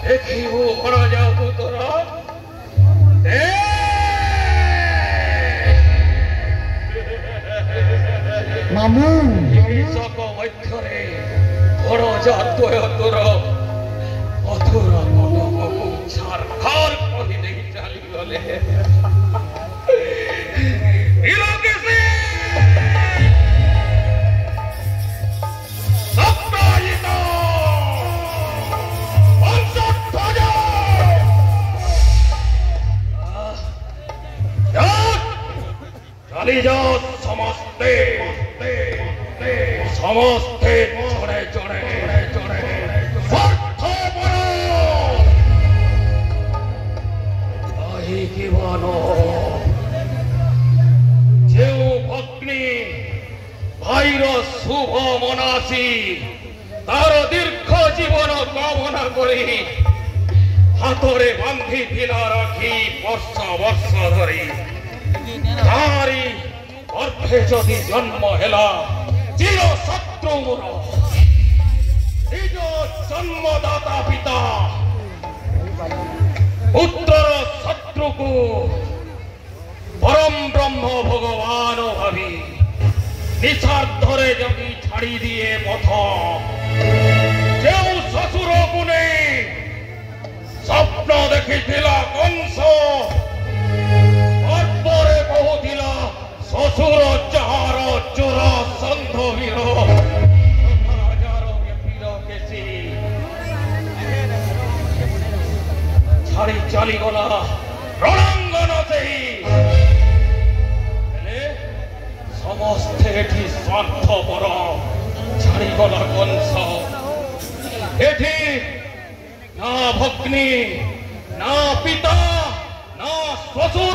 দেখিব রাজা পুতরা মামু কৃষক মধ্যে বড় জাতয় তোর অথুর মনকু ছার ঘর কহি দেই চালি গলে ইলোকেসে সপ্তাহিত বংশধ্বজ চালি যাও সমস্তে সমস্তে চড়ে চড়ে চড়ে ଯେଉଁ ଭଗ୍ନୀ ଭାଇର ଶୁଭ ମନାସି ତାର ଦୀର୍ଘ ଜୀବନ କାମନା କରି ହାତରେ ବାନ୍ଧିଥିଲା ରାଖି ବର୍ଷ ବର୍ଷ ଧରି ତାରି ଗର୍ଭେ ଯଦି ଜନ୍ମ ହେଲା ଚିର ଶତ୍ରୁ ମୋର ନିଜ ଜନ୍ମଦାତା ପିତା পুত্রর শত্রুকু পরম ব্রহ্ম ভগবান ভাবি নিঃস্বার্থরে যদি ছাড়ি দিয়ে পথ যে শ্বশুর গুণে স্বপ্ন দেখিলা কংস গর্বরে কহুলা শ্বশুর যাহার চোর সন্ধবীর ছাড়ি চালি গলা রণাঙ্গন সেই সমস্তে এটি স্বার্থপর ছাড়ি গলা কংস এটি না ভগ্নী না পিতা না শ্বশুর